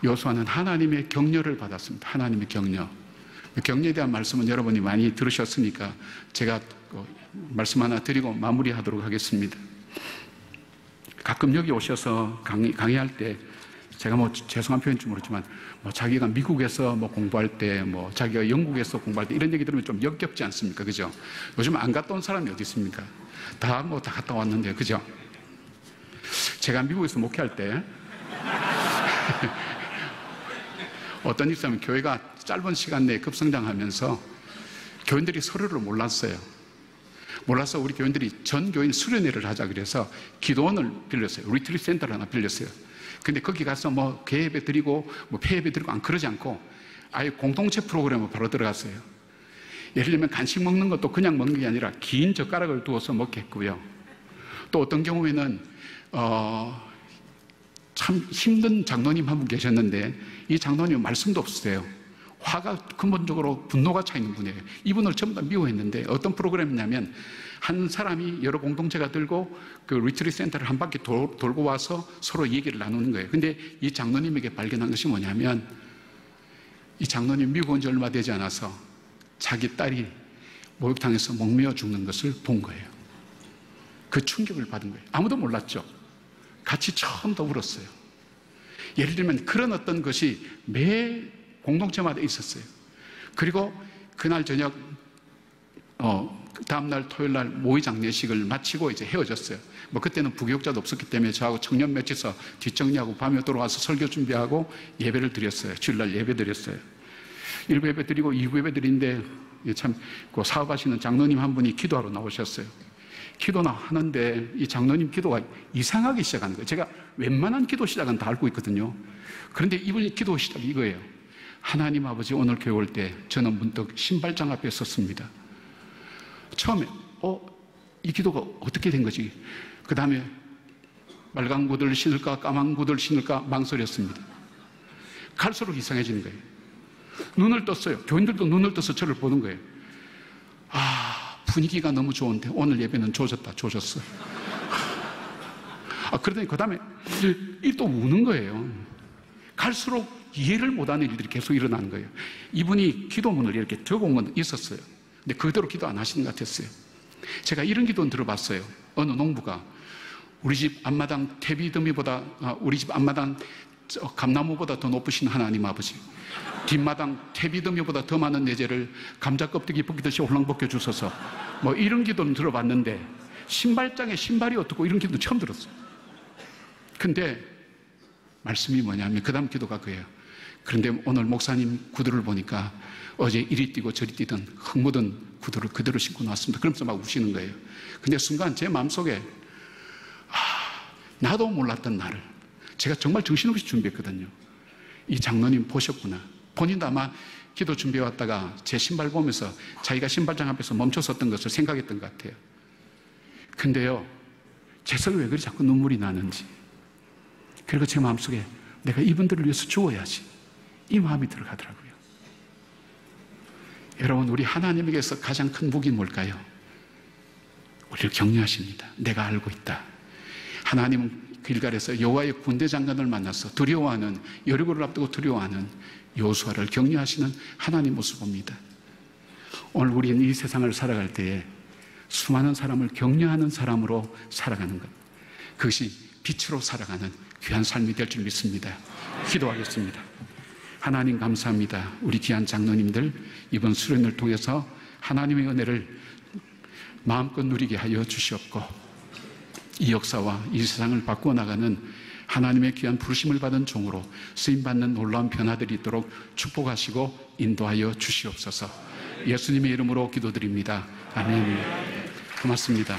여호수아는 하나님의 격려를 받았습니다. 하나님의 격려. 격려에 대한 말씀은 여러분이 많이 들으셨으니까 제가 말씀 하나 드리고 마무리하도록 하겠습니다. 가끔 여기 오셔서 강의할 때 제가 죄송한 표현인지 모르지만 자기가 미국에서 공부할 때 자기가 영국에서 공부할 때 이런 얘기 들으면 좀 역겹지 않습니까? 그죠? 요즘 안 갔다 온 사람이 어디 있습니까? 다 갔다 왔는데, 그죠? 제가 미국에서 목회할 때 어떤 일이 있으면 교회가 짧은 시간 내에 급성장하면서 교인들이 서로를 몰랐어요. 몰라서 우리 교인들이 전 교인 수련회를 하자 그래서 기도원을 빌렸어요. 리트리트 센터를 하나 빌렸어요. 근데 거기 가서 뭐 개예배 드리고 뭐 폐예배 드리고 그러지 않고 아예 공동체 프로그램을 바로 들어갔어요. 예를 들면 간식 먹는 것도 그냥 먹는 게 아니라 긴 젓가락을 두어서 먹겠고요. 또 어떤 경우에는 참 힘든 장로님 한 분 계셨는데 이 장로님은 말씀도 없으세요. 화가 근본적으로 분노가 차 있는 분이에요. 이분을 전부 다 미워했는데 어떤 프로그램이냐면 한 사람이 여러 공동체가 들고 그 리트리트 센터를 한 바퀴 돌고 와서 서로 얘기를 나누는 거예요. 근데 이 장로님에게 발견한 것이 뭐냐면 이 장로님 미국 온 지 얼마 되지 않아서 자기 딸이 목욕탕에서 목매어 죽는 것을 본 거예요. 그 충격을 받은 거예요. 아무도 몰랐죠. 같이 처음 더 울었어요. 예를 들면 그런 어떤 것이 매 공동체마다 있었어요. 그리고 그날 저녁 다음날 토요일날 모의 장례식을 마치고 이제 헤어졌어요. 뭐 그때는 부교육자도 없었기 때문에 저하고 청년 몇이서 뒷정리하고 밤에 돌아와서 설교 준비하고 예배를 드렸어요. 주일날 예배 드렸어요. 1부 예배 드리고 2부 예배 드리는데 참 그 사업하시는 장로님 한 분이 기도하러 나오셨어요. 기도나 하는데 이 장로님 기도가 이상하기 시작하는 거예요. 제가 웬만한 기도 시작은 다 알고 있거든요. 그런데 이분이 기도 시작이 이거예요. 하나님 아버지, 오늘 교회 올 때 저는 문득 신발장 앞에 섰습니다. 처음에 이 기도가 어떻게 된 거지? 그 다음에 빨간 구두를 신을까 까만 구두를 신을까 망설였습니다. 갈수록 이상해지는 거예요. 눈을 떴어요. 교인들도 눈을 떠서 저를 보는 거예요. 분위기가 너무 좋은데 오늘 예배는 조졌어. 그러더니 그 다음에 또 우는 거예요. 갈수록 이해를 못하는 일들이 계속 일어나는 거예요. 이분이 기도문을 이렇게 적어온 건 있었어요. 근데 그대로 기도 안 하시는 것 같았어요. 제가 이런 기도는 들어봤어요. 어느 농부가 우리 집 앞마당 태비더미보다 우리 집 앞마당 감나무보다 더 높으신 하나님 아버지, 뒷마당 태비더미보다 더 많은 내재를 감자 껍데기 벗기듯이 홀랑 벗겨주소서. 뭐 이런 기도는 들어봤는데 신발장에 신발이 어떻고 이런 기도는 처음 들었어요. 근데 말씀이 뭐냐면 그 다음 기도가 그예요. 그런데 오늘 목사님 구두를 보니까 어제 이리 뛰고 저리 뛰던 흙 묻은 구두를 그대로 신고 나왔습니다. 그러면서 막 우시는 거예요. 근데 순간 제 마음속에 나도 몰랐던 나를 제가 정말 정신없이 준비했거든요. 이 장로님 보셨구나. 본인도 아마 기도 준비해 왔다가 제 신발 보면서 자기가 신발장 앞에서 멈춰섰던 것을 생각했던 것 같아요. 근데요, 제 속에 왜 그리 자꾸 눈물이 나는지, 그리고 제 마음속에 내가 이분들을 위해서 죽어야지, 이 마음이 들어가더라고요. 여러분, 우리 하나님에게서 가장 큰 무기는 뭘까요? 우리를 격려하십니다. 내가 알고 있다. 하나님은 길갈에서 여호와의 군대 장관을 만나서 두려워하는, 여리고를 앞두고 두려워하는 여호수아를 격려하시는 하나님 모습을 봅니다. 오늘 우리는 이 세상을 살아갈 때에 수많은 사람을 격려하는 사람으로 살아가는 것, 그것이 빛으로 살아가는 귀한 삶이 될 줄 믿습니다. 기도하겠습니다. 하나님 감사합니다. 우리 귀한 장로님들 이번 수련을 통해서 하나님의 은혜를 마음껏 누리게 하여 주시옵고, 이 역사와 이 세상을 바꾸어 나가는 하나님의 귀한 부르심을 받은 종으로 쓰임받는 놀라운 변화들이 있도록 축복하시고 인도하여 주시옵소서. 예수님의 이름으로 기도드립니다. 아멘. 고맙습니다.